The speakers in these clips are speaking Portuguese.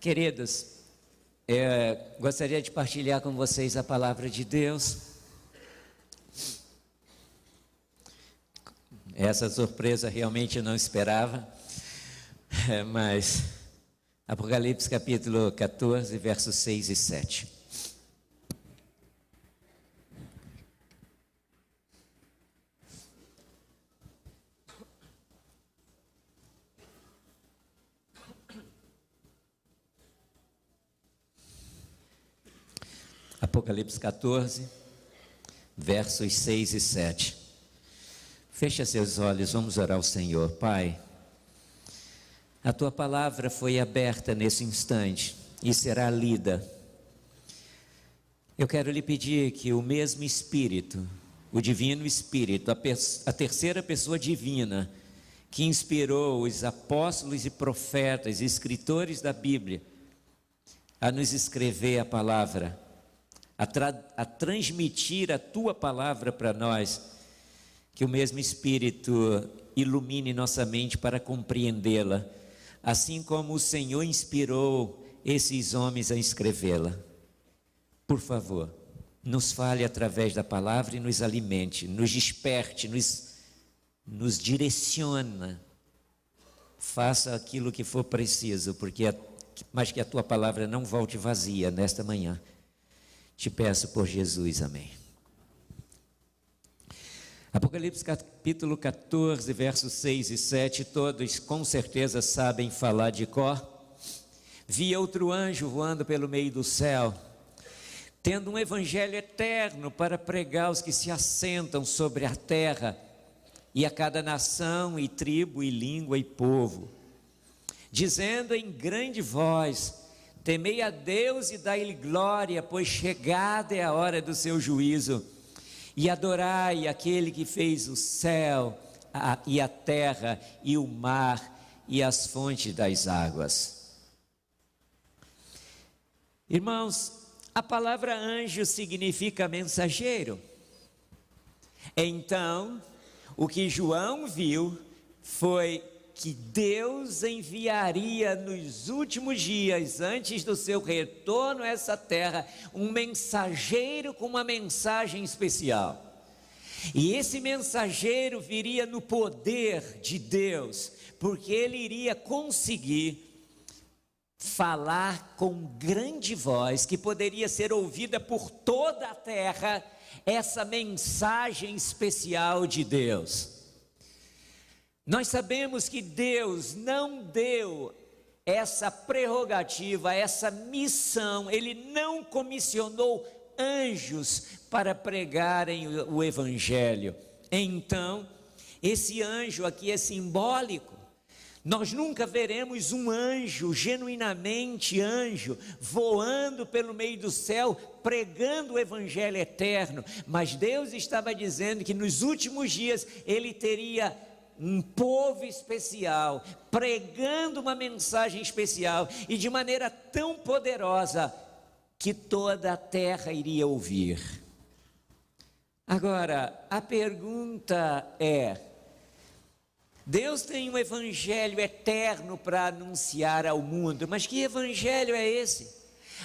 Queridos, gostaria de partilhar com vocês a palavra de Deus. Essa surpresa realmente eu não esperava, mas Apocalipse capítulo 14, versos 6 e 7. Apocalipse 14, versos 6 e 7. Fecha seus olhos, vamos orar ao Senhor. Pai, a Tua palavra foi aberta nesse instante e será lida. Eu quero lhe pedir que o mesmo Espírito, o Divino Espírito, a terceira pessoa divina, que inspirou os apóstolos e profetas, escritores da Bíblia, a nos escrever a palavra, a transmitir a Tua palavra para nós, que o mesmo Espírito ilumine nossa mente para compreendê-la, assim como o Senhor inspirou esses homens a escrevê-la. Por favor, nos fale através da palavra e nos alimente, nos desperte, nos direciona, faça aquilo que for preciso, mas que a Tua palavra não volte vazia nesta manhã. Te peço por Jesus, amém. Apocalipse capítulo 14, versos 6 e 7, todos com certeza sabem falar de cor. Vi outro anjo voando pelo meio do céu, tendo um evangelho eterno para pregar aos que se assentam sobre a terra, e a cada nação, e tribo, e língua, e povo, dizendo em grande voz: temei a Deus e dai-lhe glória, pois chegada é a hora do seu juízo, e adorai aquele que fez o céu e a terra e o mar e as fontes das águas. Irmãos, a palavra anjo significa mensageiro. Então, o que João viu foi que Deus enviaria nos últimos dias, antes do seu retorno a essa terra, um mensageiro com uma mensagem especial. E esse mensageiro viria no poder de Deus, porque ele iria conseguir falar com grande voz, que poderia ser ouvida por toda a terra, essa mensagem especial de Deus. Nós sabemos que Deus não deu essa prerrogativa, essa missão, Ele não comissionou anjos para pregarem o Evangelho. Então, esse anjo aqui é simbólico. Nós nunca veremos um anjo, genuinamente anjo, voando pelo meio do céu, pregando o Evangelho eterno. Mas Deus estava dizendo que nos últimos dias Ele teria um povo especial, pregando uma mensagem especial, e de maneira tão poderosa, que toda a terra iria ouvir. Agora, a pergunta é: Deus tem um evangelho eterno para anunciar ao mundo, mas que evangelho é esse?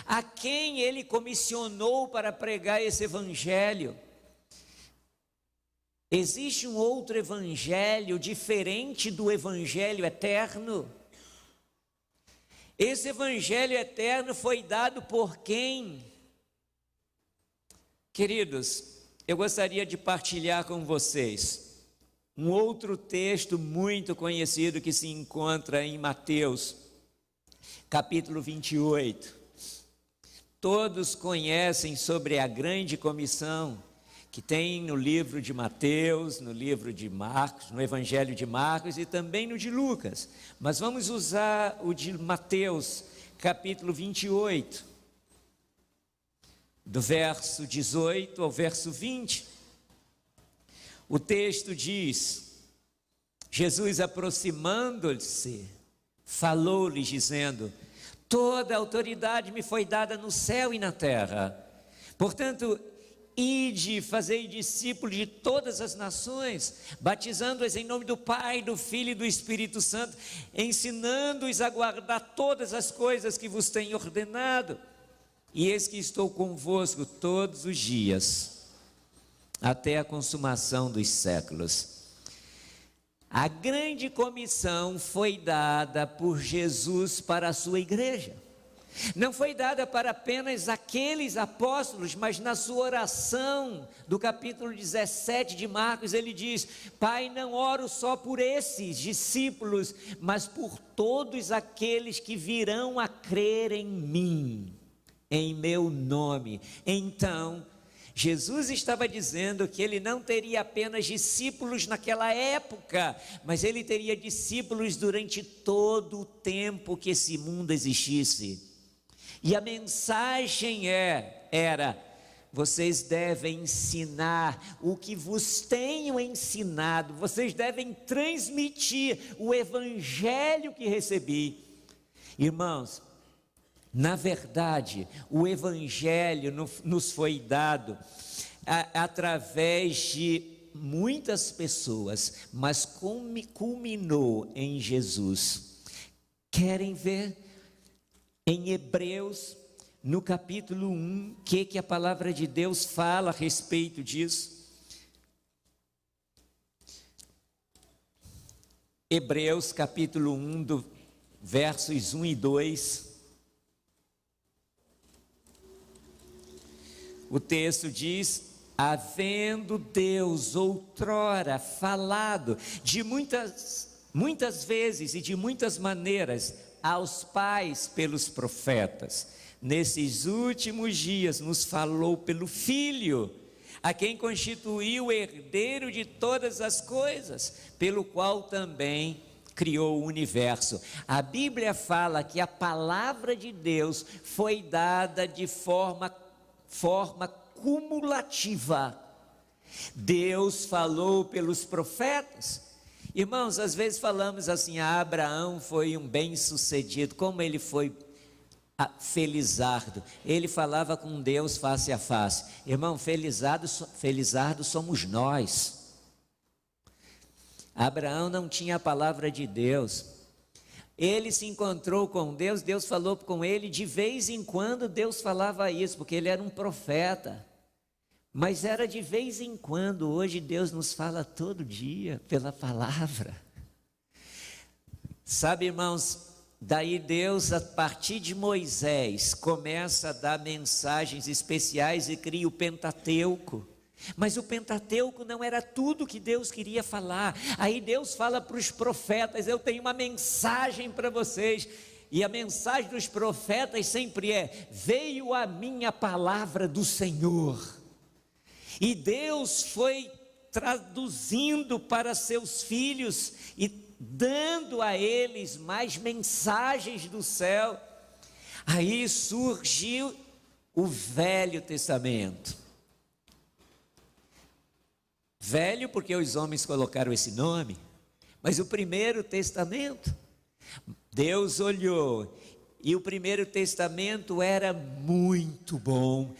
A quem Ele comissionou para pregar esse evangelho? Existe um outro evangelho diferente do evangelho eterno? Esse evangelho eterno foi dado por quem? Queridos, eu gostaria de partilhar com vocês um outro texto muito conhecido que se encontra em Mateus, capítulo 28. Todos conhecem sobre a grande comissão que tem no livro de Mateus, no livro de Marcos, no Evangelho de Marcos e também no de Lucas. Mas vamos usar o de Mateus, capítulo 28, do verso 18 ao verso 20. O texto diz: Jesus, aproximando-se, falou-lhes dizendo: toda a autoridade me foi dada no céu e na terra. Portanto, ide, fazei discípulos de todas as nações, batizando-os em nome do Pai, do Filho e do Espírito Santo, ensinando-os a guardar todas as coisas que vos tenho ordenado. E eis que estou convosco todos os dias, até a consumação dos séculos. A grande comissão foi dada por Jesus para a sua igreja. Não foi dada para apenas aqueles apóstolos, mas na sua oração do capítulo 17 de Marcos, ele diz: Pai, não oro só por esses discípulos, mas por todos aqueles que virão a crer em mim, em meu nome. Então, Jesus estava dizendo que ele não teria apenas discípulos naquela época, mas ele teria discípulos durante todo o tempo que esse mundo existisse. E a mensagem era: vocês devem ensinar o que vos tenho ensinado, vocês devem transmitir o evangelho que recebi. Irmãos, na verdade, o evangelho nos foi dado através de muitas pessoas, mas culminou em Jesus. Querem ver? Em Hebreus, no capítulo 1, o que a palavra de Deus fala a respeito disso? Hebreus capítulo 1, versos 1 e 2. O texto diz: havendo Deus outrora falado de muitas vezes e de muitas maneiras aos pais pelos profetas, nesses últimos dias nos falou pelo Filho, a quem constituiu o herdeiro de todas as coisas, pelo qual também criou o universo. A Bíblia fala que a palavra de Deus foi dada de forma cumulativa. Deus falou pelos profetas. Irmãos, às vezes falamos assim: Abraão foi um bem-sucedido, como ele foi felizardo, ele falava com Deus face a face. Irmão, felizardo somos nós. Abraão não tinha a palavra de Deus, ele se encontrou com Deus, Deus falou com ele, de vez em quando Deus falava isso, porque ele era um profeta, mas era de vez em quando. Hoje Deus nos fala todo dia pela palavra. Sabe, irmãos, daí Deus, a partir de Moisés, começa a dar mensagens especiais e cria o Pentateuco. Mas o Pentateuco não era tudo que Deus queria falar. Aí Deus fala para os profetas: eu tenho uma mensagem para vocês. E a mensagem dos profetas sempre é: veio a minha palavra do Senhor. E Deus foi traduzindo para seus filhos e dando a eles mais mensagens do céu. Aí surgiu o Velho Testamento. Velho porque os homens colocaram esse nome, mas o Primeiro Testamento, Deus olhou e o Primeiro Testamento era muito bom,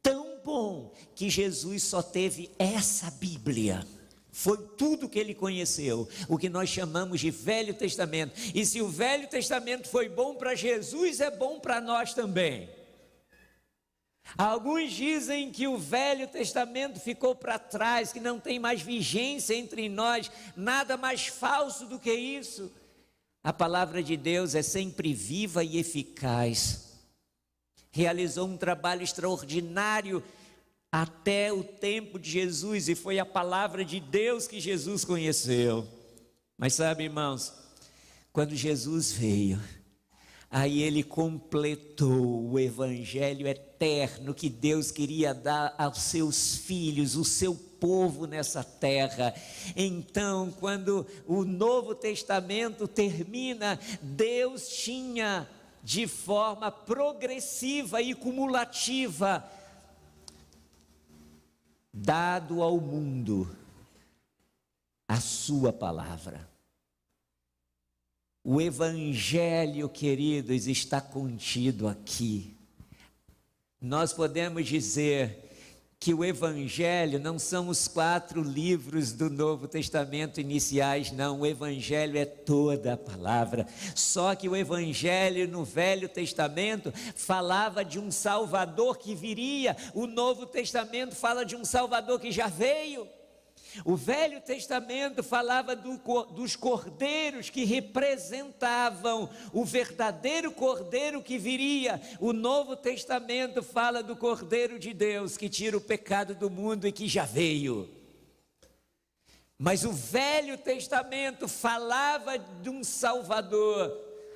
tão bom que Jesus só teve essa Bíblia. Foi tudo que ele conheceu, o que nós chamamos de Velho Testamento. E se o Velho Testamento foi bom para Jesus, é bom para nós também. Alguns dizem que o Velho Testamento ficou para trás, que não tem mais vigência entre nós. Nada mais falso do que isso. A palavra de Deus é sempre viva e eficaz. Realizou um trabalho extraordinário até o tempo de Jesus, e foi a palavra de Deus que Jesus conheceu. Mas sabe, irmãos, quando Jesus veio, aí ele completou o evangelho eterno que Deus queria dar aos seus filhos, o seu povo nessa terra. Então, quando o Novo Testamento termina, Deus tinha de forma progressiva e cumulativa dado ao mundo a sua palavra. O evangelho, queridos, está contido aqui. Nós podemos dizer que o Evangelho não são os 4 livros do Novo Testamento iniciais, não. O Evangelho é toda a palavra. Só que o Evangelho no Velho Testamento falava de um Salvador que viria. O Novo Testamento fala de um Salvador que já veio. O Velho Testamento falava dos cordeiros que representavam o verdadeiro cordeiro que viria. O Novo Testamento fala do Cordeiro de Deus que tira o pecado do mundo e que já veio. Mas o Velho Testamento falava de um Salvador,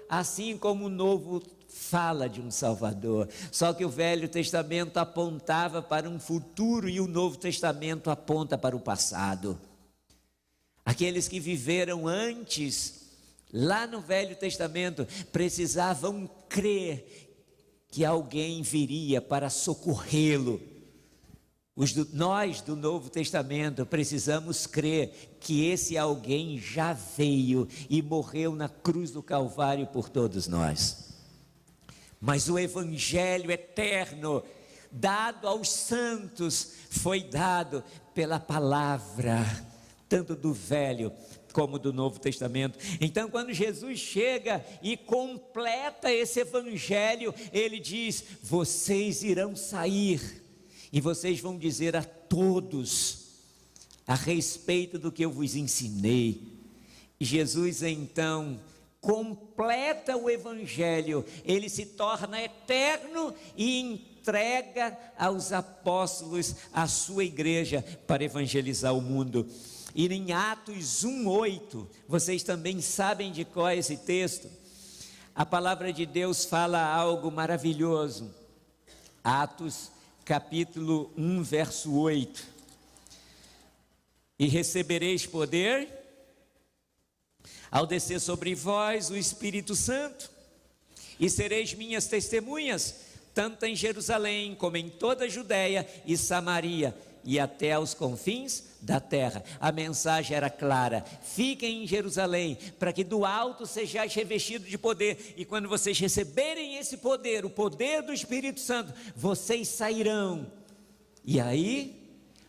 assim como o Novo fala de um Salvador. Só que o Velho Testamento apontava para um futuro e o Novo Testamento aponta para o passado. Aqueles que viveram antes, lá no Velho Testamento, precisavam crer que alguém viria para socorrê-lo. Nós do Novo Testamento precisamos crer que esse alguém já veio e morreu na cruz do Calvário por todos nós. Mas o Evangelho eterno, dado aos santos, foi dado pela palavra, tanto do Velho como do Novo Testamento. Então, quando Jesus chega e completa esse Evangelho, ele diz: vocês irão sair e vocês vão dizer a todos a respeito do que eu vos ensinei. E Jesus então completa o Evangelho, ele se torna eterno e entrega aos apóstolos a sua igreja para evangelizar o mundo. E em Atos 1:8, vocês também sabem de qual é esse texto, a palavra de Deus fala algo maravilhoso. Atos capítulo 1, verso 8: e recebereis poder ao descer sobre vós o Espírito Santo, e sereis minhas testemunhas, tanto em Jerusalém, como em toda a Judéia e Samaria, e até aos confins da terra. A mensagem era clara: fiquem em Jerusalém, para que do alto sejais revestidos de poder, e quando vocês receberem esse poder, o poder do Espírito Santo, vocês sairão, e aí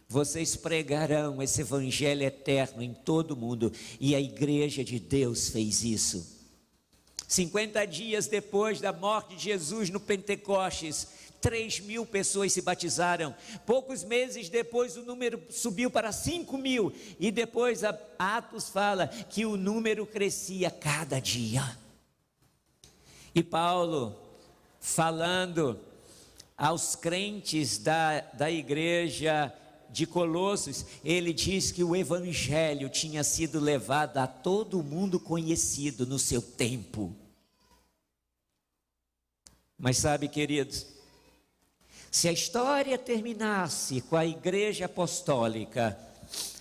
vocês pregarão esse Evangelho eterno em todo o mundo. E a igreja de Deus fez isso. 50 dias depois da morte de Jesus no Pentecostes, 3.000 pessoas se batizaram. Poucos meses depois o número subiu para 5.000. E depois Atos fala que o número crescia cada dia. E Paulo, falando aos crentes da igreja de Colossos, ele diz que o Evangelho tinha sido levado a todo mundo conhecido no seu tempo. Mas sabe, queridos, se a história terminasse com a igreja apostólica,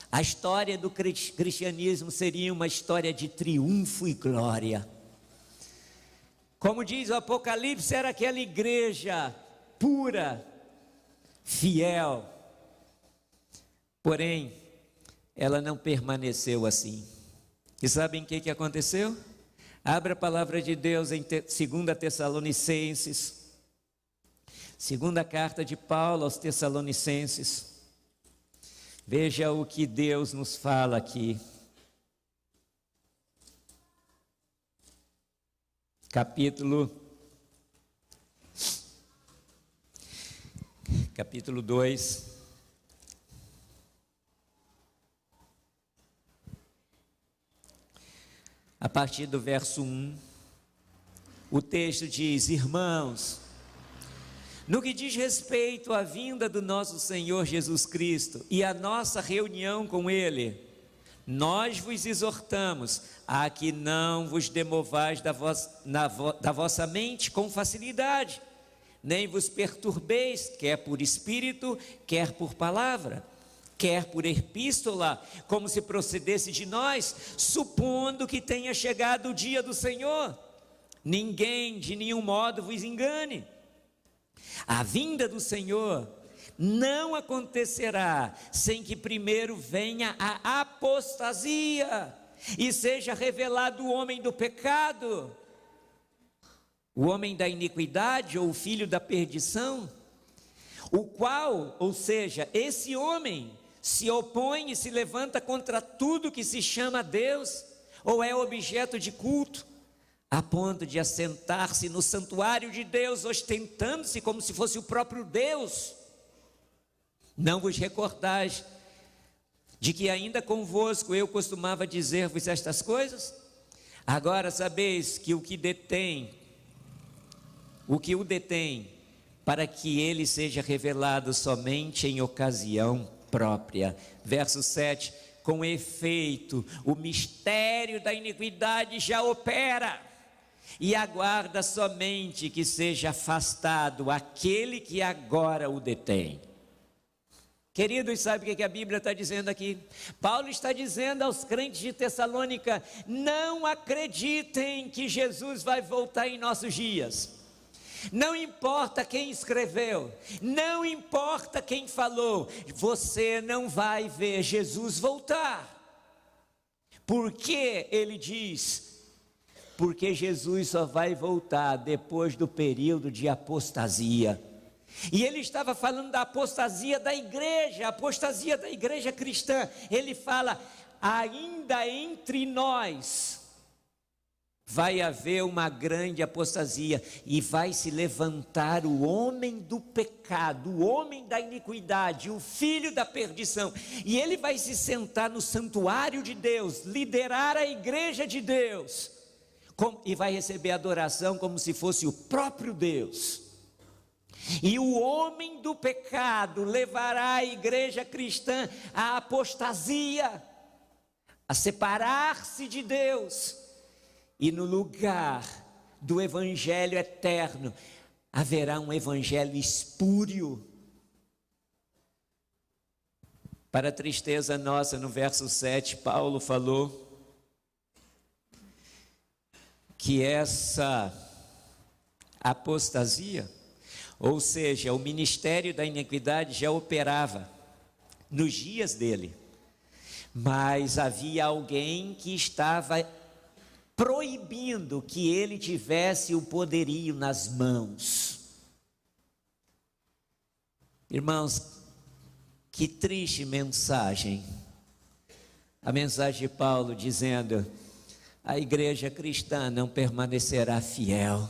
a história do cristianismo seria uma história de triunfo e glória. Como diz o Apocalipse, era aquela igreja pura, fiel. Porém, ela não permaneceu assim. E sabem o que aconteceu? Abra a palavra de Deus em 2 Tessalonicenses, segunda carta de Paulo aos Tessalonicenses. Veja o que Deus nos fala aqui. Capítulo 2. A partir do verso 1, o texto diz: irmãos, no que diz respeito à vinda do nosso Senhor Jesus Cristo e à nossa reunião com Ele, nós vos exortamos a que não vos demovais da vossa mente com facilidade, nem vos perturbeis, quer por espírito, quer por palavra, quer por epístola, como se procedesse de nós, supondo que tenha chegado o dia do Senhor. Ninguém de nenhum modo vos engane. A vinda do Senhor não acontecerá sem que primeiro venha a apostasia e seja revelado o homem do pecado, o homem da iniquidade ou o filho da perdição, o qual, ou seja, esse homem se opõe e se levanta contra tudo que se chama Deus ou é objeto de culto, a ponto de assentar-se no santuário de Deus, ostentando-se como se fosse o próprio Deus. Não vos recordais de que ainda convosco eu costumava dizer-vos estas coisas? Agora sabeis que o que o detém, para que ele seja revelado somente em ocasião própria. Verso 7, com efeito, o mistério da iniquidade já opera, e aguarda somente que seja afastado aquele que agora o detém. Queridos, sabe o que a Bíblia está dizendo aqui? Paulo está dizendo aos crentes de Tessalônica: não acreditem que Jesus vai voltar em nossos dias. Não importa quem escreveu, não importa quem falou, você não vai ver Jesus voltar. Por que ele diz? Porque Jesus só vai voltar depois do período de apostasia. E ele estava falando da apostasia da igreja, a apostasia da igreja cristã. Ele fala: ainda entre nós vai haver uma grande apostasia, e vai se levantar o homem do pecado, o homem da iniquidade, o filho da perdição, e ele vai se sentar no santuário de Deus, liderar a igreja de Deus, e vai receber adoração como se fosse o próprio Deus. E o homem do pecado levará a igreja cristã à apostasia, a separar-se de Deus, e no lugar do evangelho eterno haverá um evangelho espúrio. Para a tristeza nossa, no verso 7, Paulo falou que essa apostasia, ou seja, o ministério da iniquidade já operava nos dias dele, mas havia alguém que estava proibindo que ele tivesse o poderio nas mãos. Irmãos, que triste mensagem, a mensagem de Paulo dizendo: a igreja cristã não permanecerá fiel,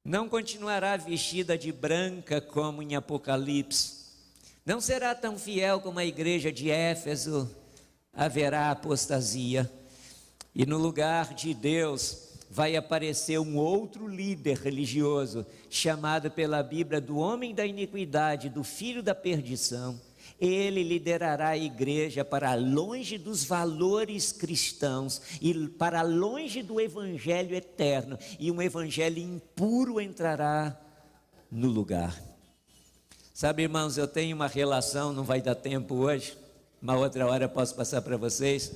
não continuará vestida de branca como em Apocalipse, não será tão fiel como a igreja de Éfeso, haverá apostasia, e no lugar de Deus vai aparecer um outro líder religioso, chamado pela Bíblia do homem da iniquidade, do filho da perdição. Ele liderará a igreja para longe dos valores cristãos e para longe do evangelho eterno, e um evangelho impuro entrará no lugar. Sabe, irmãos, eu tenho uma relação, não vai dar tempo hoje, uma outra hora eu posso passar para vocês,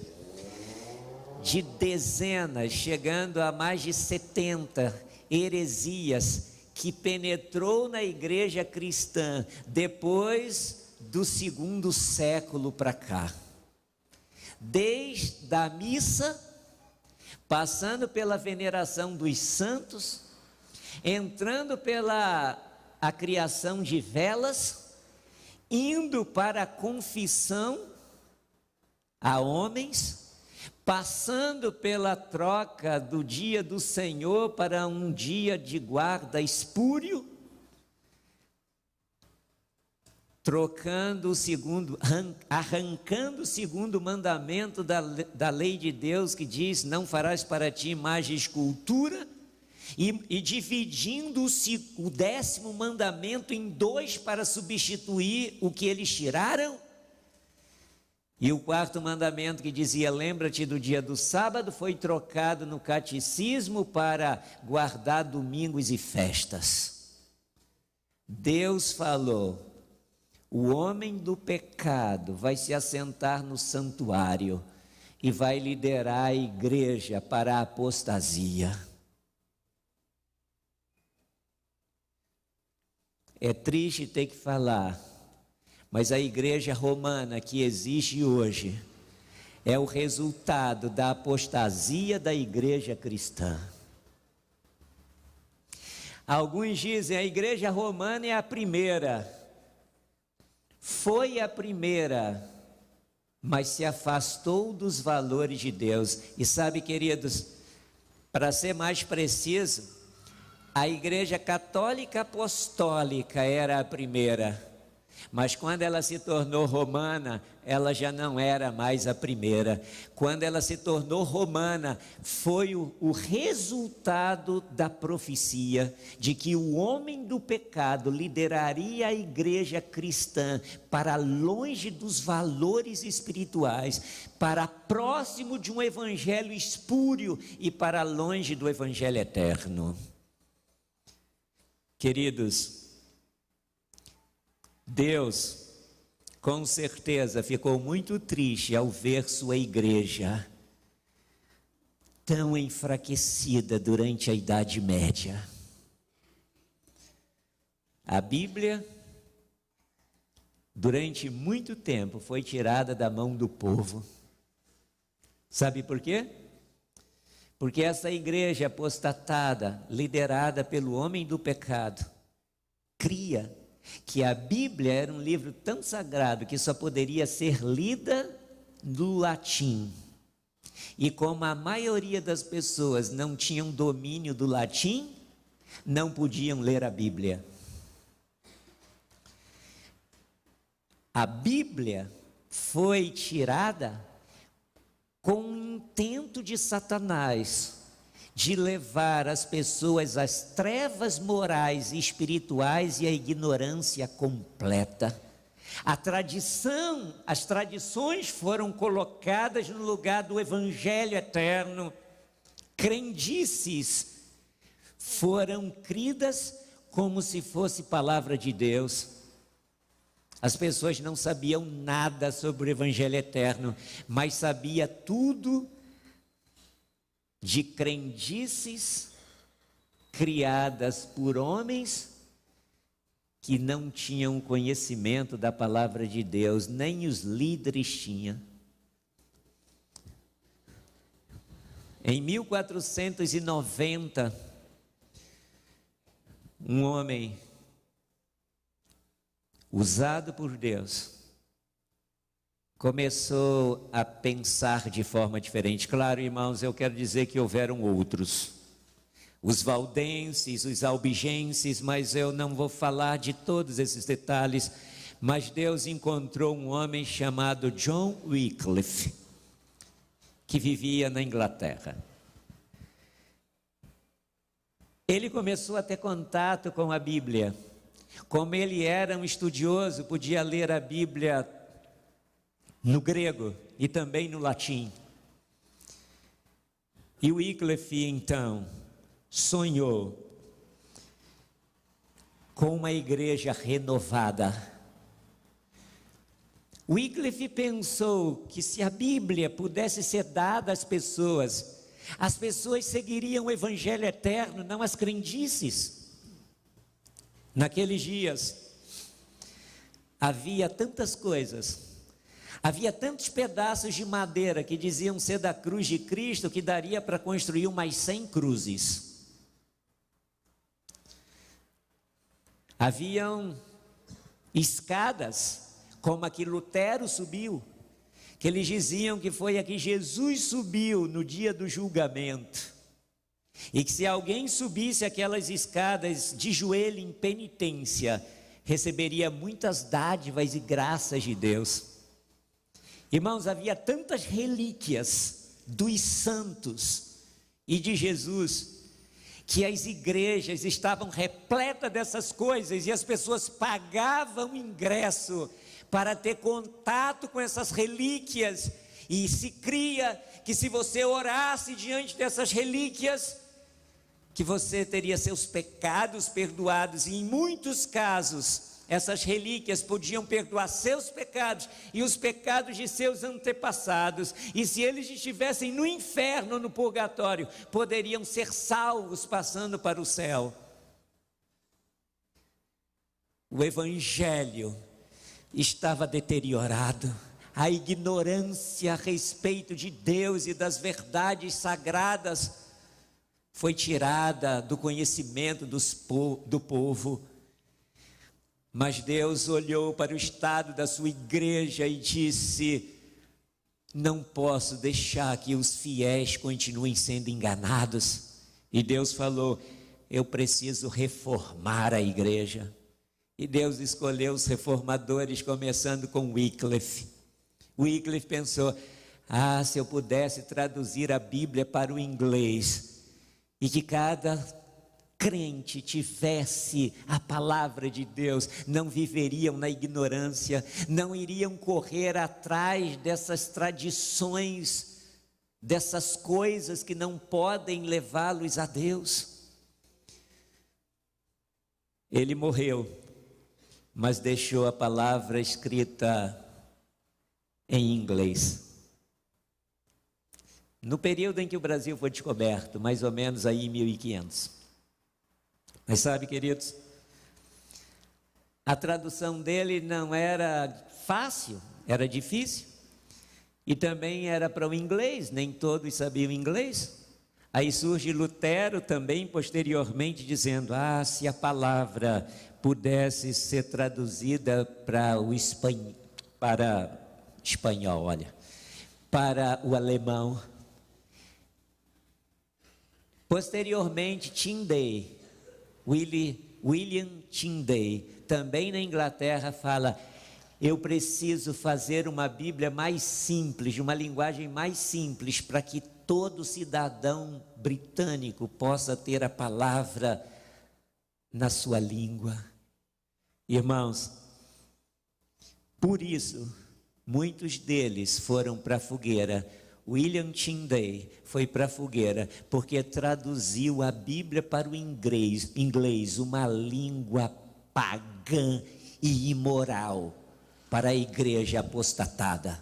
de dezenas, chegando a mais de 70 heresias que penetrou na igreja cristã depois do 2º século para cá, desde a missa, passando pela veneração dos santos, entrando pela a criação de velas, indo para a confissão a homens, passando pela troca do dia do Senhor para um dia de guarda espúrio, trocando arrancando o 2º mandamento da lei de Deus, que diz: não farás para ti imagem de escultura, e dividindo o 10º mandamento em 2 para substituir o que eles tiraram. E o 4º mandamento, que dizia: lembra-te do dia do sábado, foi trocado no catecismo para guardar domingos e festas. Deus falou: o homem do pecado vai se assentar no santuário e vai liderar a igreja para a apostasia. É triste ter que falar, mas a igreja romana que existe hoje é o resultado da apostasia da igreja cristã. Alguns dizem a igreja romana é a primeira. Foi a primeira, mas se afastou dos valores de Deus. E sabe, queridos, para ser mais preciso, a igreja católica apostólica era a primeira, mas quando ela se tornou romana, ela já não era mais a primeira. Quando ela se tornou romana, foi o resultado da profecia de que o homem do pecado lideraria a igreja cristã para longe dos valores espirituais, para próximo de um evangelho espúrio e para longe do evangelho eterno. Queridos, Deus, com certeza, ficou muito triste ao ver sua igreja tão enfraquecida durante a Idade Média. A Bíblia, durante muito tempo, foi tirada da mão do povo. Sabe por quê? Porque essa igreja apostatada, liderada pelo homem do pecado, cria que a Bíblia era um livro tão sagrado que só poderia ser lida no latim. E como a maioria das pessoas não tinham domínio do latim, não podiam ler a Bíblia. A Bíblia foi tirada com o intento de Satanás de levar as pessoas às trevas morais e espirituais e à ignorância completa. As tradições foram colocadas no lugar do evangelho eterno. Crendices foram cridas como se fosse palavra de Deus. As pessoas não sabiam nada sobre o evangelho eterno, mas sabia tudo de crendices criadas por homens que não tinham conhecimento da palavra de Deus, nem os líderes tinham. Em 1490, um homem usado por Deus começou a pensar de forma diferente. Claro, irmãos, eu quero dizer que houveram outros, os valdenses, os albigenses, mas eu não vou falar de todos esses detalhes. Mas Deus encontrou um homem chamado John Wycliffe, que vivia na Inglaterra. Ele começou a ter contato com a Bíblia. Como ele era um estudioso, podia ler a Bíblia no grego e também no latim. E Wycliffe, então, sonhou com uma igreja renovada. Wycliffe pensou que se a Bíblia pudesse ser dada às pessoas, as pessoas seguiriam o evangelho eterno, não as crendices. Naqueles dias, havia tantas coisas, havia tantos pedaços de madeira que diziam ser da cruz de Cristo, que daria para construir umas 100 cruzes. Haviam escadas, como a que Lutero subiu, que eles diziam que foi a que Jesus subiu no dia do julgamento. E que se alguém subisse aquelas escadas de joelho em penitência, receberia muitas dádivas e graças de Deus. Irmãos, havia tantas relíquias dos santos e de Jesus, que as igrejas estavam repletas dessas coisas e as pessoas pagavam ingresso para ter contato com essas relíquias. E se cria que se você orasse diante dessas relíquias, que você teria seus pecados perdoados. E em muitos casos, essas relíquias podiam perdoar seus pecados e os pecados de seus antepassados. E se eles estivessem no inferno ou no purgatório, poderiam ser salvos passando para o céu. O evangelho estava deteriorado. A ignorância a respeito de Deus e das verdades sagradas foi tirada do conhecimento do povo. Mas Deus olhou para o estado da sua igreja e disse: não posso deixar que os fiéis continuem sendo enganados. E Deus falou: eu preciso reformar a igreja. E Deus escolheu os reformadores, começando com Wycliffe. Wycliffe pensou: se eu pudesse traduzir a Bíblia para o inglês, e que cada crente tivesse a palavra de Deus, não viveriam na ignorância, não iriam correr atrás dessas tradições, dessas coisas que não podem levá-los a Deus. Ele morreu, mas deixou a palavra escrita em inglês. No período em que o Brasil foi descoberto, mais ou menos aí em 1500. Mas sabe, queridos, a tradução dele não era fácil, era difícil. E também era para o inglês, nem todos sabiam inglês. Aí surge Lutero também posteriormente dizendo: se a palavra pudesse ser traduzida para o espanhol, para o alemão. Posteriormente, Tyndale, William Tyndale, também na Inglaterra, fala: eu preciso fazer uma Bíblia mais simples, de uma linguagem mais simples, para que todo cidadão britânico possa ter a palavra na sua língua. Irmãos, por isso, muitos deles foram para a fogueira. William Tyndale foi para a fogueira, porque traduziu a Bíblia para o inglês, uma língua pagã e imoral, para a igreja apostatada,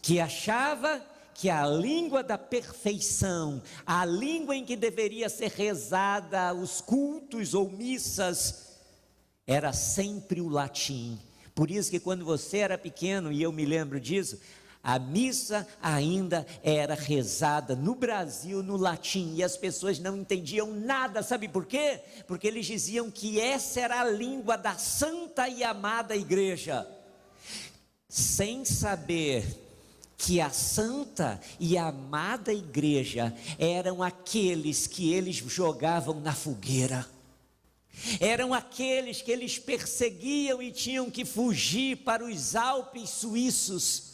que achava que a língua da perfeição, a língua em que deveria ser rezada os cultos ou missas, era sempre o latim. Por isso que quando você era pequeno, e eu me lembro disso, a missa ainda era rezada no Brasil no latim, e as pessoas não entendiam nada, sabe por quê? Porque eles diziam que essa era a língua da santa e amada igreja, sem saber que a santa e amada igreja eram aqueles que eles jogavam na fogueira, eram aqueles que eles perseguiam e tinham que fugir para os Alpes suíços,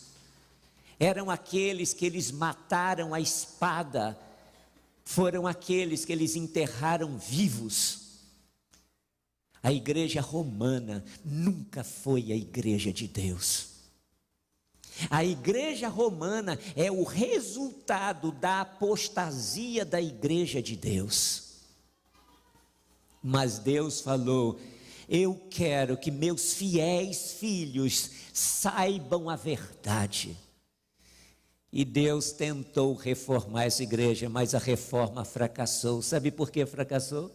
eram aqueles que eles mataram à espada, foram aqueles que eles enterraram vivos. A igreja romana nunca foi a igreja de Deus. A igreja romana é o resultado da apostasia da igreja de Deus. Mas Deus falou: eu quero que meus fiéis filhos saibam a verdade. E Deus tentou reformar essa igreja, mas a reforma fracassou. Sabe por que fracassou?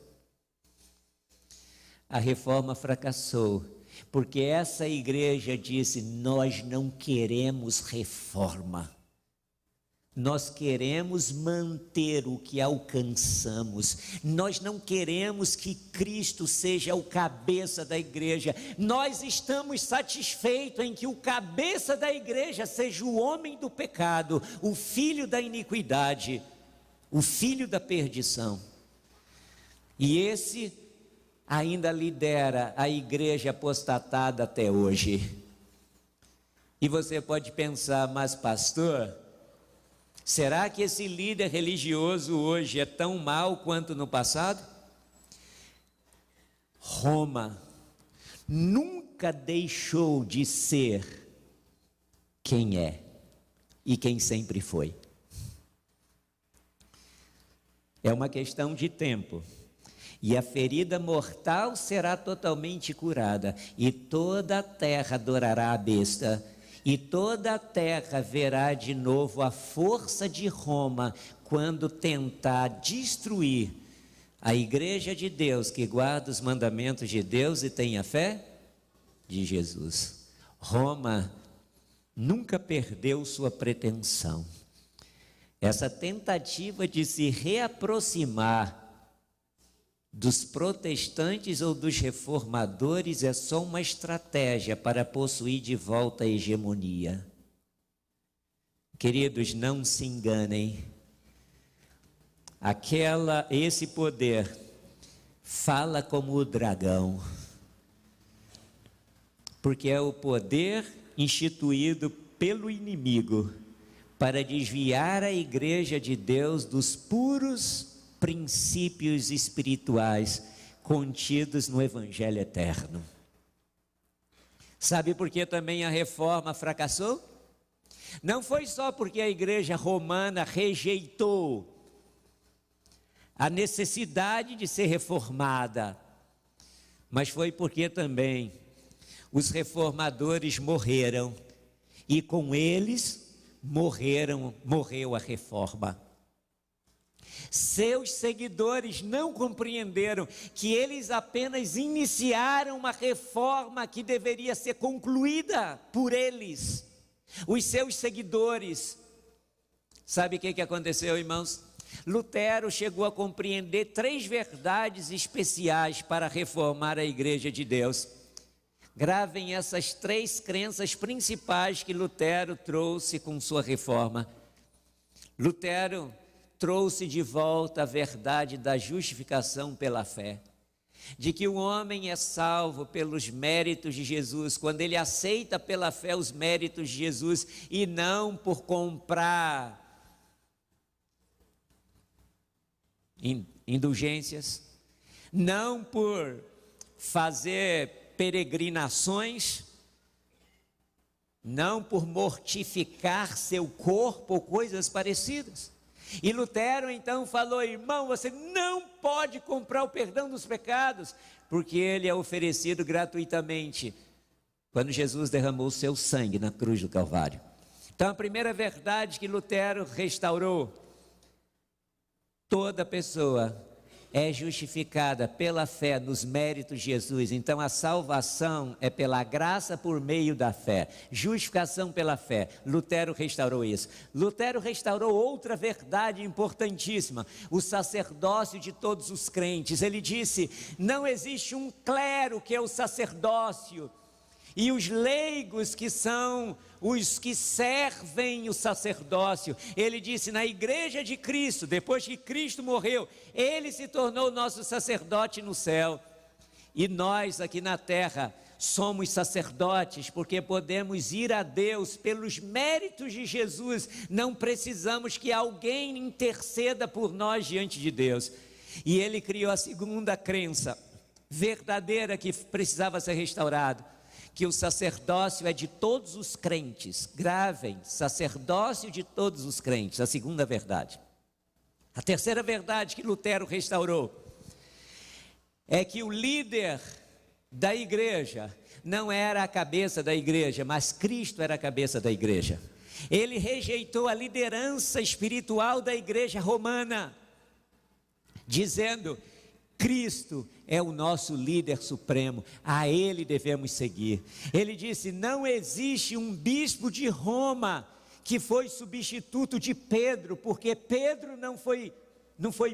A reforma fracassou porque essa igreja disse: nós não queremos reforma, nós queremos manter o que alcançamos, nós não queremos que Cristo seja o cabeça da igreja, nós estamos satisfeitos em que o cabeça da igreja seja o homem do pecado, o filho da iniquidade, o filho da perdição. E esse ainda lidera a igreja apostatada até hoje. E você pode pensar: mas pastor, será que esse líder religioso hoje é tão mau quanto no passado? Roma nunca deixou de ser quem é e quem sempre foi. É uma questão de tempo. E a ferida mortal será totalmente curada, e toda a terra adorará a besta, e toda a terra verá de novo a força de Roma, quando tentar destruir a igreja de Deus, que guarda os mandamentos de Deus e tem a fé de Jesus. Roma nunca perdeu sua pretensão. essa tentativa de se reaproximar dos protestantes ou dos reformadores é só uma estratégia para possuir de volta a hegemonia. Queridos, não se enganem. Esse poder fala como o dragão, porque é o poder instituído pelo inimigo para desviar a igreja de Deus dos puros princípios espirituais contidos no Evangelho eterno. Sabe por que também a reforma fracassou? Não foi só porque a igreja romana rejeitou a necessidade de ser reformada, mas foi porque também os reformadores morreram e com eles morreu a reforma. Seus seguidores não compreenderam que eles apenas iniciaram uma reforma que deveria ser concluída por eles, os seus seguidores. Sabe o que aconteceu, irmãos? Lutero chegou a compreender 3 verdades especiais para reformar a igreja de Deus. Gravem essas 3 crenças principais que Lutero trouxe com sua reforma. Lutero trouxe de volta a verdade da justificação pela fé, de que o homem é salvo pelos méritos de Jesus, quando ele aceita pela fé os méritos de Jesus e não por comprar indulgências, não por fazer peregrinações, não por mortificar seu corpo ou coisas parecidas. E Lutero então falou: irmão, você não pode comprar o perdão dos pecados, porque ele é oferecido gratuitamente quando Jesus derramou o seu sangue na cruz do Calvário. Então a primeira verdade que Lutero restaurou: toda pessoa é justificada pela fé nos méritos de Jesus. Então a salvação é pela graça por meio da fé, justificação pela fé. Lutero restaurou isso. Lutero restaurou outra verdade importantíssima: o sacerdócio de todos os crentes. Ele disse: não existe um clero que é o sacerdócio, e os leigos que são os que servem o sacerdócio. Ele disse: na igreja de Cristo, depois que Cristo morreu, ele se tornou nosso sacerdote no céu, e nós aqui na terra somos sacerdotes, porque podemos ir a Deus pelos méritos de Jesus, não precisamos que alguém interceda por nós diante de Deus. E ele criou a segunda crença verdadeira que precisava ser restaurado: que o sacerdócio é de todos os crentes. Gravem: sacerdócio de todos os crentes, a segunda verdade. A terceira verdade que Lutero restaurou é que o líder da igreja não era a cabeça da igreja, mas Cristo era a cabeça da igreja. Ele rejeitou a liderança espiritual da igreja romana, dizendo: Cristo é o nosso líder supremo, a Ele devemos seguir. Ele disse: não existe um bispo de Roma que foi substituto de Pedro, porque Pedro não foi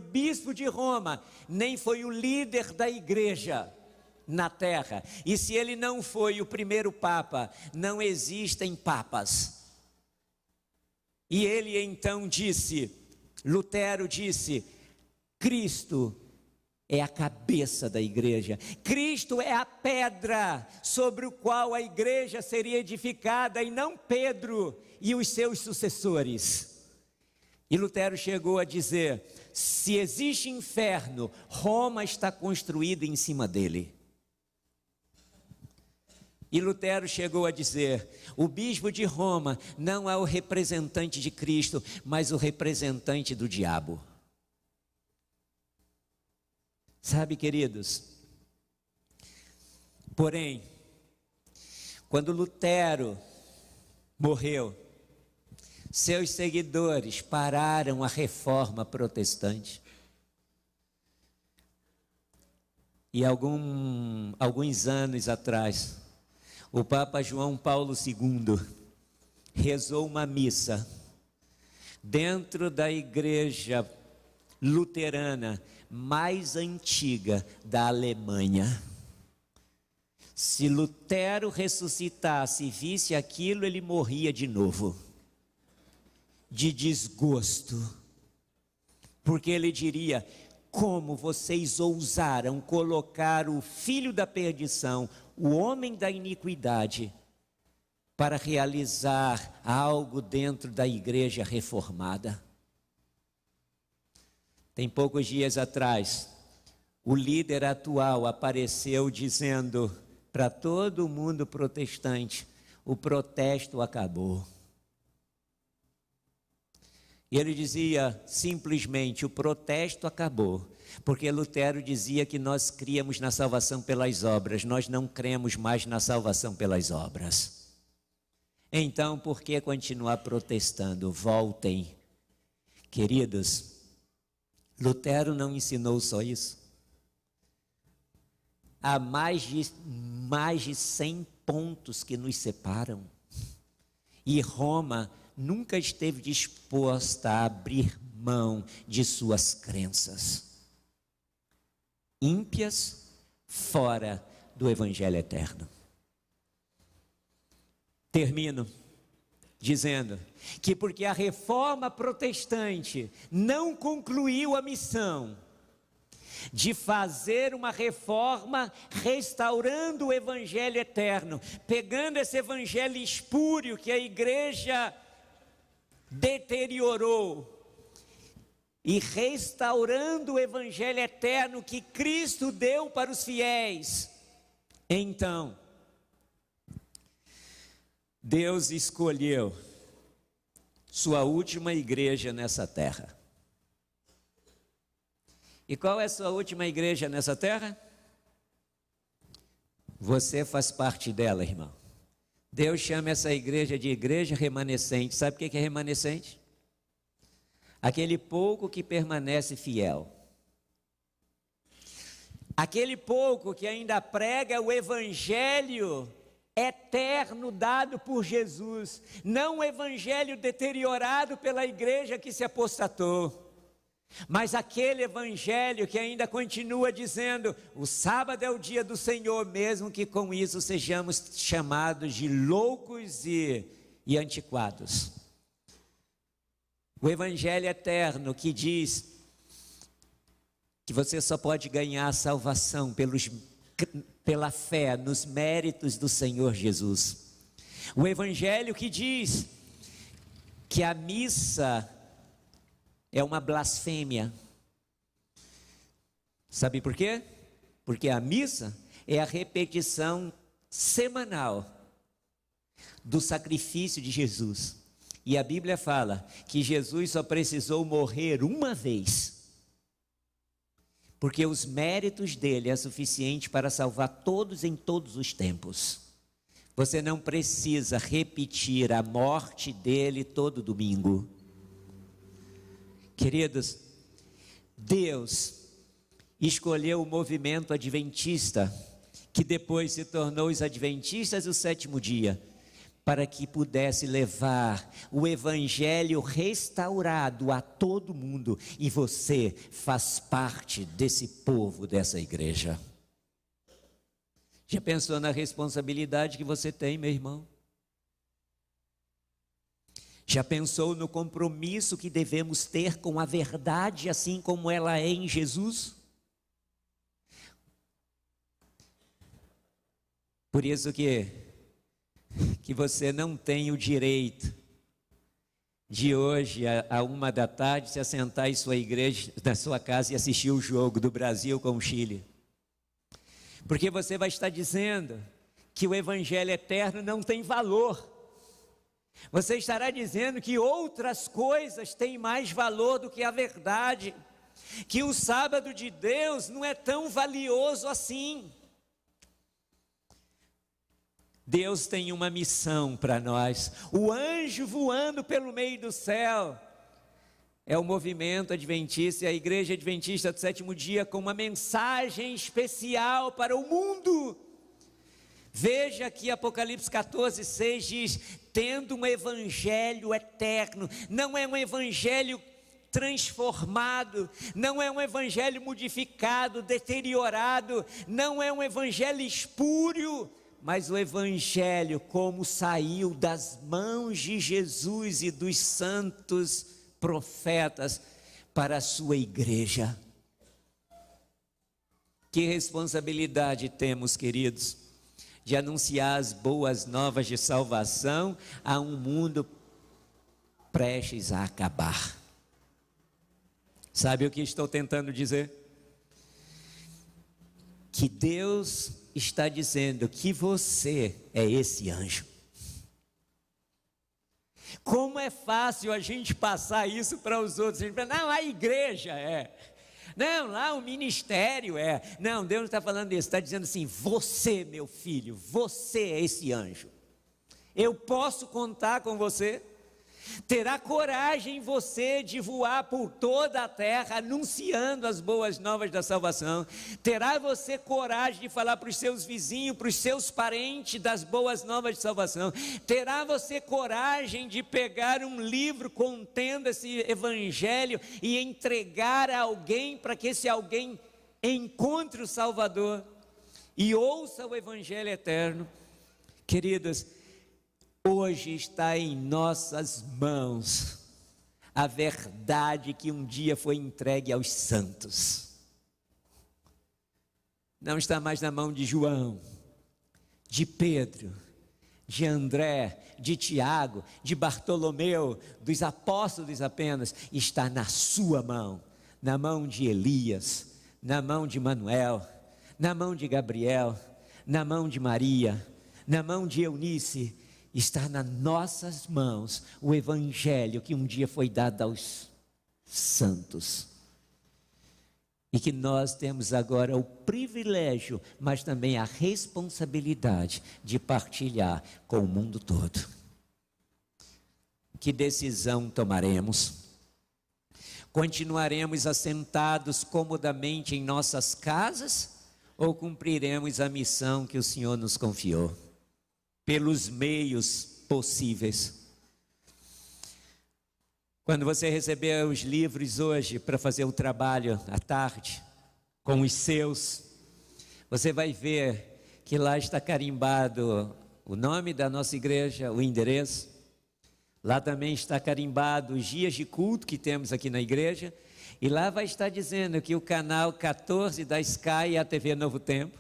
bispo de Roma, nem foi o líder da igreja na terra. E se ele não foi o primeiro papa, não existem papas. E ele então disse, Lutero disse: Cristo é a cabeça da igreja. Cristo é a pedra sobre o qual a igreja seria edificada, e não Pedro e os seus sucessores. E Lutero chegou a dizer: se existe inferno, Roma está construída em cima dele. E Lutero chegou a dizer: o bispo de Roma não é o representante de Cristo, mas o representante do diabo. Sabe, queridos, porém, quando Lutero morreu, seus seguidores pararam a reforma protestante. E alguns anos atrás, o Papa João Paulo II rezou uma missa dentro da igreja luterana mais antiga da Alemanha. Se Lutero ressuscitasse e visse aquilo, ele morria de novo, de desgosto, porque ele diria: como vocês ousaram colocar o filho da perdição, o homem da iniquidade, para realizar algo dentro da igreja reformada? Tem poucos dias atrás, o líder atual apareceu dizendo para todo mundo protestante: o protesto acabou. E ele dizia simplesmente: o protesto acabou, porque Lutero dizia que nós críamos na salvação pelas obras, nós não cremos mais na salvação pelas obras. Então, por que continuar protestando? Voltem. Queridos, Lutero não ensinou só isso. Há mais de 100 pontos que nos separam. E Roma nunca esteve disposta a abrir mão de suas crenças ímpias fora do Evangelho eterno. Termino dizendo que porque a reforma protestante não concluiu a missão de fazer uma reforma restaurando o Evangelho eterno, pegando esse Evangelho espúrio que a igreja deteriorou e restaurando o Evangelho eterno que Cristo deu para os fiéis, então Deus escolheu sua última igreja nessa terra. E qual é a sua última igreja nessa terra? Você faz parte dela, irmão. Deus chama essa igreja de igreja remanescente. Sabe o que é remanescente? Aquele pouco que permanece fiel. Aquele pouco que ainda prega o evangelho eterno dado por Jesus, não o evangelho deteriorado pela igreja que se apostatou, mas aquele evangelho que ainda continua dizendo: o sábado é o dia do Senhor, mesmo que com isso sejamos chamados de loucos e antiquados. O evangelho eterno que diz que você só pode ganhar a salvação pela fé nos méritos do Senhor Jesus. O evangelho que diz que a missa é uma blasfêmia. Sabe por quê? Porque a missa é a repetição semanal do sacrifício de Jesus. E a Bíblia fala que Jesus só precisou morrer uma vez, porque os méritos dele é suficiente para salvar todos em todos os tempos. Você não precisa repetir a morte dele todo domingo. Queridos, Deus escolheu o movimento adventista, que depois se tornou os adventistas do sétimo dia, para que pudesse levar o evangelho restaurado a todo mundo, e você faz parte desse povo, dessa igreja. Já pensou na responsabilidade que você tem, meu irmão? Já pensou no compromisso que devemos ter com a verdade, assim como ela é em Jesus? Por isso que você não tem o direito de hoje, a 13h, se assentar em sua igreja, na sua casa, e assistir o jogo do Brasil com o Chile. Porque você vai estar dizendo que o evangelho eterno não tem valor. Você estará dizendo que outras coisas têm mais valor do que a verdade, que o sábado de Deus não é tão valioso assim. Deus tem uma missão para nós. O anjo voando pelo meio do céu é o movimento adventista, e a igreja adventista do sétimo dia, com uma mensagem especial para o mundo. Veja que Apocalipse 14:6 diz: tendo um evangelho eterno. Não é um evangelho transformado, não é um evangelho modificado, deteriorado, não é um evangelho espúrio, mas o evangelho como saiu das mãos de Jesus e dos santos profetas para a sua igreja. Que responsabilidade temos, queridos, de anunciar as boas novas de salvação a um mundo prestes a acabar. Sabe o que estou tentando dizer? Que Deus está dizendo que você é esse anjo. Como é fácil a gente passar isso para os outros. A gente fala, não, a igreja é. Não, lá o ministério é. Não, Deus não está falando isso. Está dizendo assim, você, meu filho, você é esse anjo. Eu posso contar com você? Terá coragem você de voar por toda a terra anunciando as boas novas da salvação? Terá você coragem de falar para os seus vizinhos, para os seus parentes das boas novas de salvação? Terá você coragem de pegar um livro contendo esse evangelho e entregar a alguém para que esse alguém encontre o Salvador e ouça o evangelho eterno? Queridos, hoje está em nossas mãos a verdade que um dia foi entregue aos santos. Não está mais na mão de João, de Pedro, de André, de Tiago, de Bartolomeu, dos apóstolos apenas. Está na sua mão, na mão de Elias, na mão de Manuel, na mão de Gabriel, na mão de Maria, na mão de Eunice. Está nas nossas mãos o evangelho que um dia foi dado aos santos. E que nós temos agora o privilégio, mas também a responsabilidade de partilhar com o mundo todo. Que decisão tomaremos? Continuaremos assentados comodamente em nossas casas ou cumpriremos a missão que o Senhor nos confiou? Pelos meios possíveis. Quando você receber os livros hoje para fazer o trabalho à tarde com os seus, você vai ver que lá está carimbado o nome da nossa igreja, o endereço. Lá também está carimbado os dias de culto que temos aqui na igreja, e lá vai estar dizendo que o canal 14 da Sky é a TV Novo Tempo,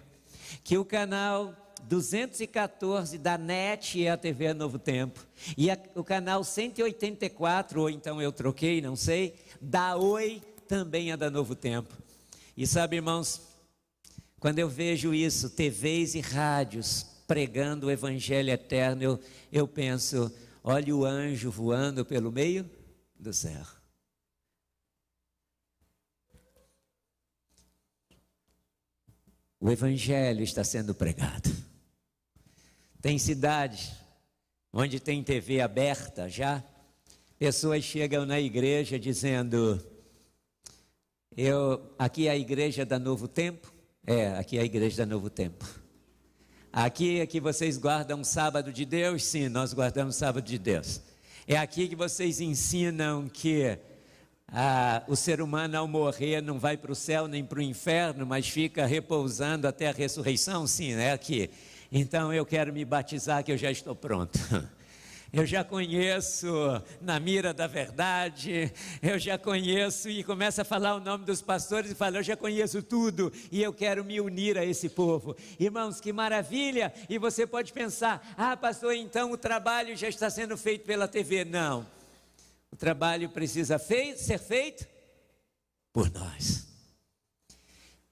que o canal 214 da NET é a TV Novo Tempo, e o canal 184, ou então eu troquei, não sei, da Oi também é da Novo Tempo. E sabe, irmãos, quando eu vejo isso, TVs e rádios pregando o evangelho eterno, eu penso, olha o anjo voando pelo meio do céu. O evangelho está sendo pregado. Tem cidades onde tem TV aberta já, pessoas chegam na igreja dizendo, aqui é a igreja da Novo Tempo? Aqui é a igreja da Novo Tempo. Aqui é que vocês guardam o sábado de Deus? Sim, nós guardamos o sábado de Deus. É aqui que vocês ensinam que o ser humano ao morrer não vai para o céu nem para o inferno, mas fica repousando até a ressurreição? Sim, é aqui. Então eu quero me batizar que eu já estou pronto. Eu já conheço na mira da verdade, eu já conheço, e começa a falar o nome dos pastores e fala, eu já conheço tudo e eu quero me unir a esse povo. Irmãos, que maravilha! E você pode pensar, pastor, então o trabalho já está sendo feito pela TV. Não, o trabalho precisa ser feito por nós.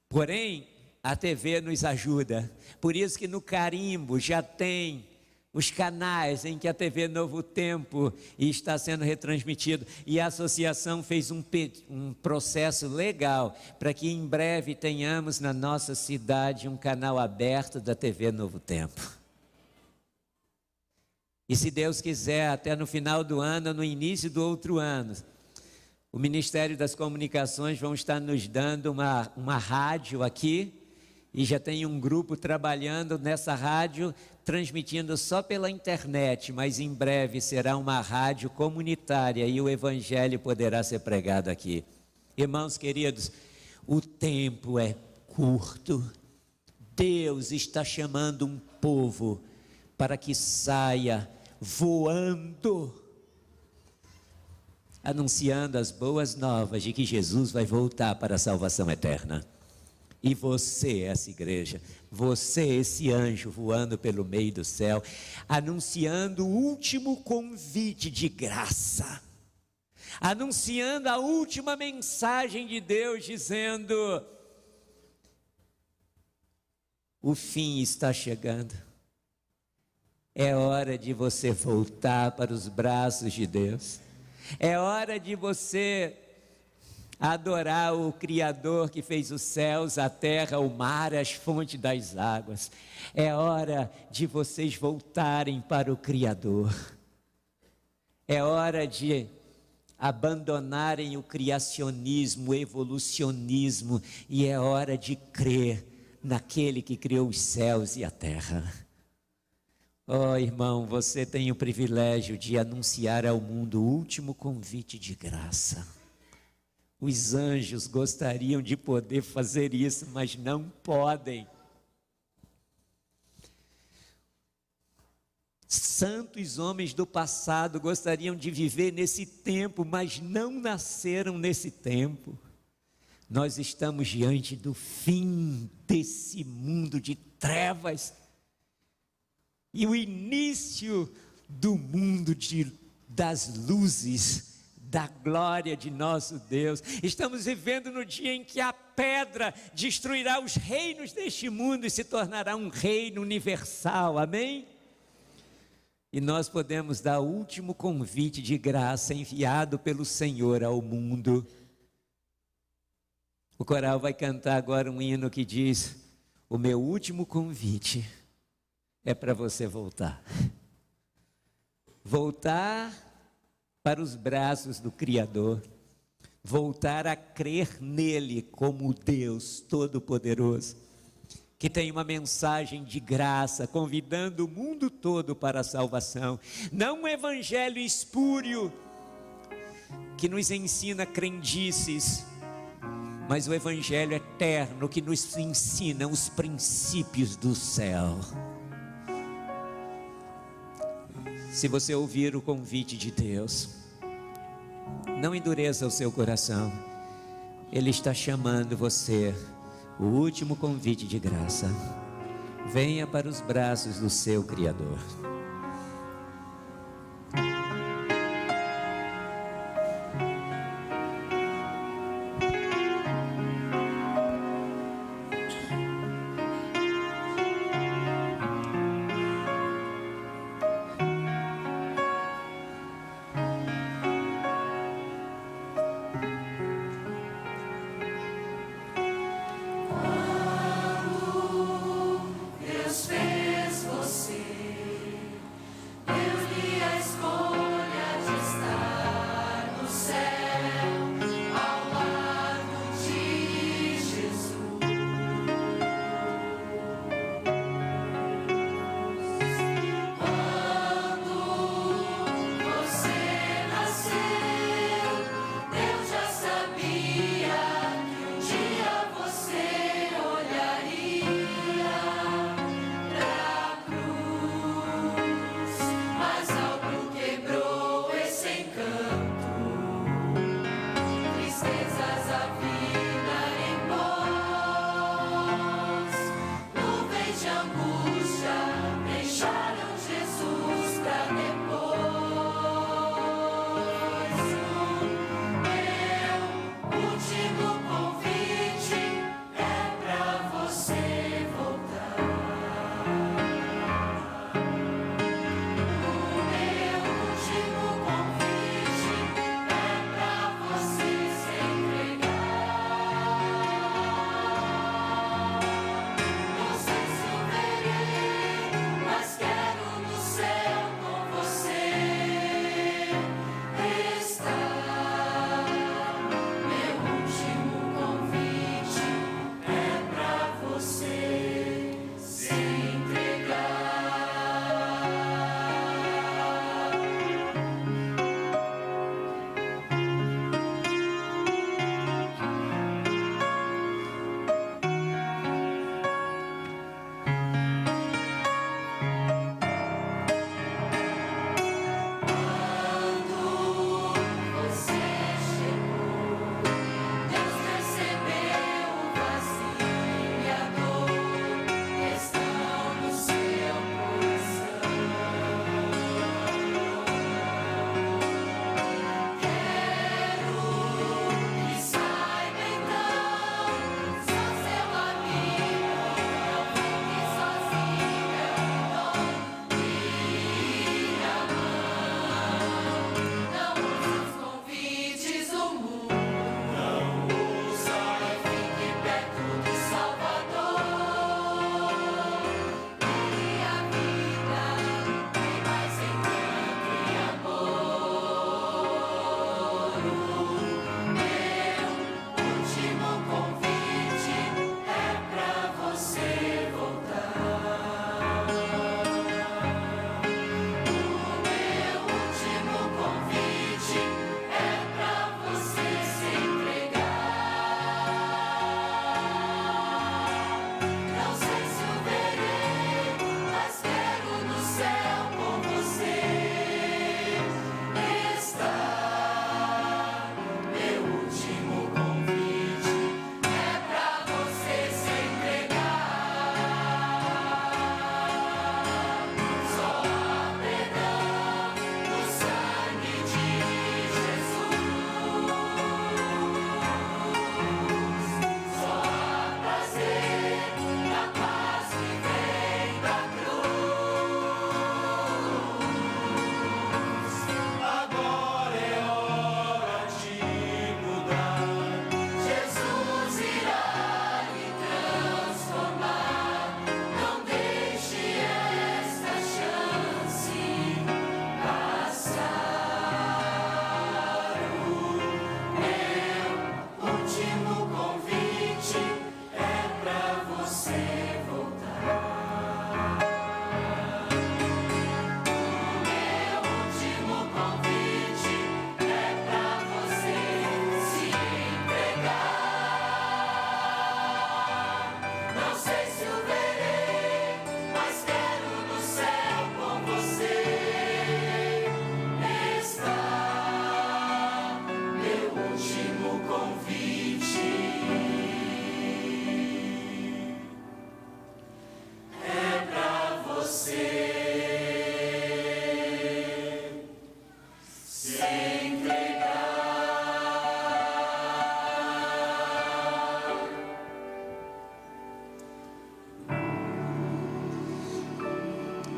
Porém, a TV nos ajuda, por isso que no carimbo já tem os canais em que a TV Novo Tempo está sendo retransmitido, e a associação fez um processo legal para que em breve tenhamos na nossa cidade um canal aberto da TV Novo Tempo. E se Deus quiser, até no final do ano, no início do outro ano, o Ministério das Comunicações vão estar nos dando uma rádio aqui, E já tem um grupo trabalhando nessa rádio, transmitindo só pela internet, mas em breve será uma rádio comunitária e o evangelho poderá ser pregado aqui. Irmãos queridos, o tempo é curto. Deus está chamando um povo para que saia voando, anunciando as boas novas de que Jesus vai voltar para a salvação eterna. E você, essa igreja, você, esse anjo voando pelo meio do céu, anunciando o último convite de graça, anunciando a última mensagem de Deus, dizendo: o fim está chegando, é hora de você voltar para os braços de Deus, é hora de você adorar o Criador que fez os céus, a terra, o mar, as fontes das águas. É hora de vocês voltarem para o Criador. É hora de abandonarem o criacionismo, o evolucionismo, e é hora de crer naquele que criou os céus e a terra. Oh, irmão, você tem o privilégio de anunciar ao mundo o último convite de graça. Os anjos gostariam de poder fazer isso, mas não podem. Santos homens do passado gostariam de viver nesse tempo, mas não nasceram nesse tempo. Nós estamos diante do fim desse mundo de trevas e o início do mundo das luzes, da glória de nosso Deus. Estamos vivendo no dia em que a pedra destruirá os reinos deste mundo e se tornará um reino universal, amém? E nós podemos dar o último convite de graça enviado pelo Senhor ao mundo. O coral vai cantar agora um hino que diz: o meu último convite é para você voltar. Voltar para os braços do Criador, voltar a crer nele como Deus Todo-Poderoso, que tem uma mensagem de graça, convidando o mundo todo para a salvação. Não um evangelho espúrio, que nos ensina crendices, mas o evangelho eterno, que nos ensina os princípios do céu. Se você ouvir o convite de Deus, não endureça o seu coração. Ele está chamando você, o último convite de graça. Venha para os braços do seu Criador.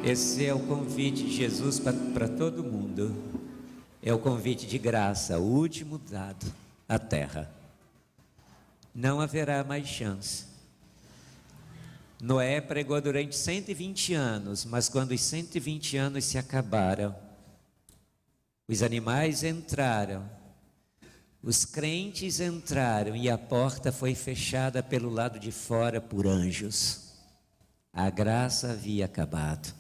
Esse é o convite de Jesus para todo mundo. É o convite de graça, o último dado à terra. Não haverá mais chance. Noé pregou durante 120 anos, mas quando os 120 anos se acabaram, os animais entraram, os crentes entraram e a porta foi fechada pelo lado de fora por anjos. A graça havia acabado.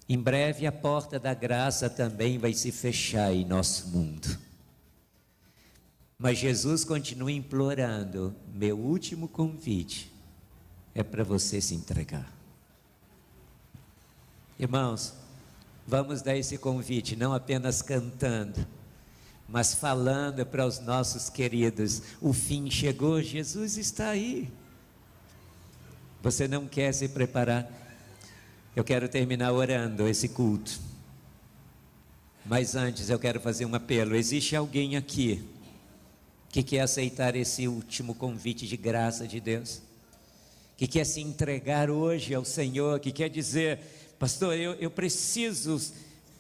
Em breve a porta da graça também vai se fechar em nosso mundo. Mas Jesus continua implorando: meu último convite é para você se entregar. Irmãos, vamos dar esse convite, não apenas cantando, mas falando para os nossos queridos: o fim chegou, Jesus está aí. Você não quer se preparar? Eu quero terminar orando esse culto, mas antes eu quero fazer um apelo. Existe alguém aqui que quer aceitar esse último convite de graça de Deus? Que quer se entregar hoje ao Senhor, que quer dizer: pastor, eu preciso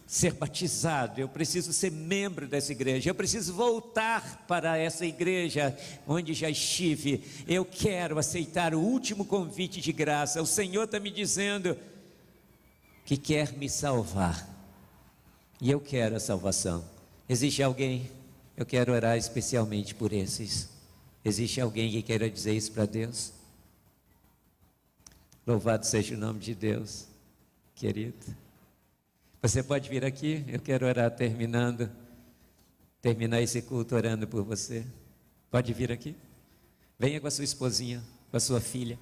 ser batizado, eu preciso ser membro dessa igreja, eu preciso voltar para essa igreja onde já estive, eu quero aceitar o último convite de graça. O Senhor está me dizendo que quer me salvar, e eu quero a salvação. Existe alguém? Eu quero orar especialmente por esses. Existe alguém que queira dizer isso para Deus? Louvado seja o nome de Deus, querido. Você pode vir aqui, eu quero orar terminar esse culto orando por você. Pode vir aqui, venha com a sua esposinha, com a sua filha.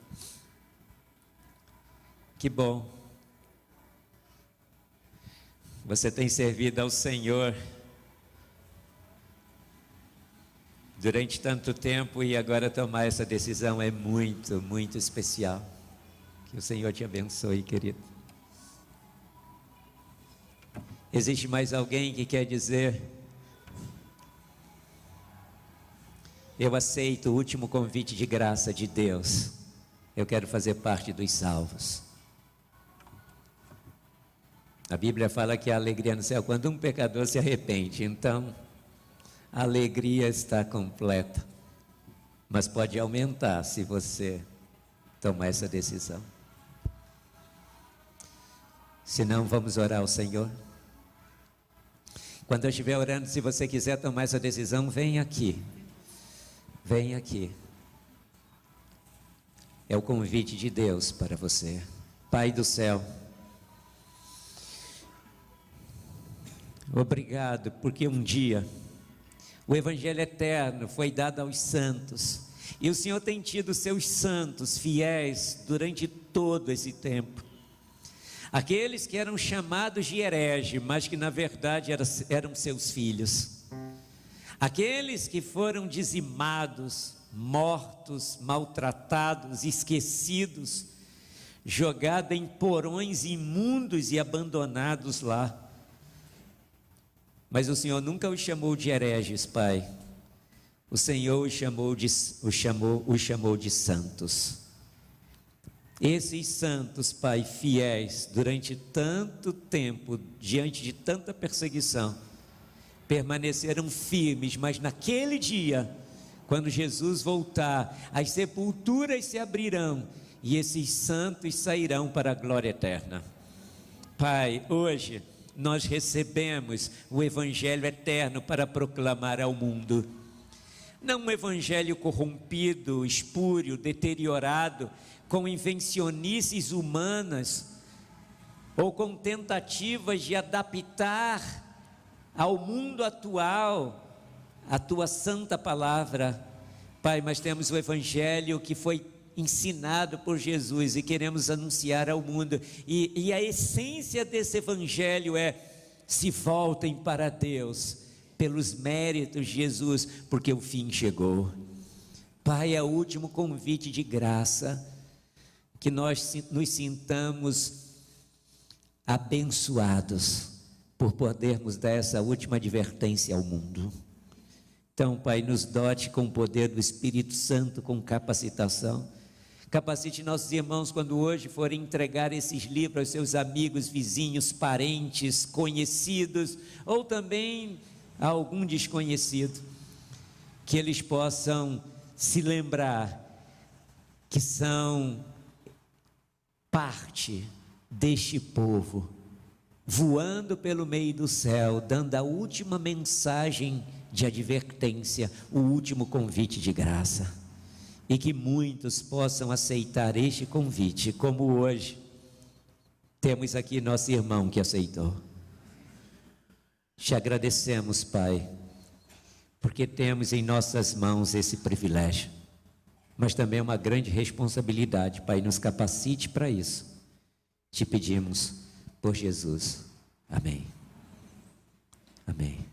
Que bom, você tem servido ao Senhor durante tanto tempo e agora tomar essa decisão é muito, muito especial. Que o Senhor te abençoe, querido. Existe mais alguém que quer dizer: eu aceito o último convite de graça de Deus, eu quero fazer parte dos salvos? A Bíblia fala que há alegria no céu quando um pecador se arrepende. Então, a alegria está completa, mas pode aumentar se você tomar essa decisão. Se não, vamos orar ao Senhor. Quando eu estiver orando, se você quiser tomar essa decisão, vem aqui. Vem aqui. É o convite de Deus para você. Pai do céu, obrigado, porque um dia o Evangelho eterno foi dado aos santos, e o Senhor tem tido seus santos fiéis durante todo esse tempo. Aqueles que eram chamados de herege, mas que na verdade eram seus filhos. Aqueles que foram dizimados, mortos, maltratados, esquecidos, jogados em porões imundos e abandonados lá. Mas o Senhor nunca os chamou de hereges, Pai. O Senhor os chamou de santos. Esses santos, Pai, fiéis, durante tanto tempo, diante de tanta perseguição, permaneceram firmes, mas naquele dia, quando Jesus voltar, as sepulturas se abrirão e esses santos sairão para a glória eterna. Pai, hoje nós recebemos o Evangelho eterno para proclamar ao mundo. Não um evangelho corrompido, espúrio, deteriorado, com invencionices humanas, ou com tentativas de adaptar ao mundo atual a tua santa palavra, Pai, mas temos o evangelho que foi ensinado por Jesus e queremos anunciar ao mundo, e a essência desse evangelho é: se voltem para Deus, pelos méritos de Jesus, porque o fim chegou. Pai, é o último convite de graça, que nós nos sintamos abençoados por podermos dar essa última advertência ao mundo. Então, Pai, nos dote com o poder do Espírito Santo, com capacitação Capacite nossos irmãos quando hoje forem entregar esses livros aos seus amigos, vizinhos, parentes, conhecidos, ou também a algum desconhecido, que eles possam se lembrar que são parte deste povo, voando pelo meio do céu, dando a última mensagem de advertência, o último convite de graça. E que muitos possam aceitar este convite, como hoje temos aqui nosso irmão que aceitou. Te agradecemos, Pai, porque temos em nossas mãos esse privilégio, mas também é uma grande responsabilidade. Pai, nos capacite para isso. Te pedimos por Jesus. Amém. Amém.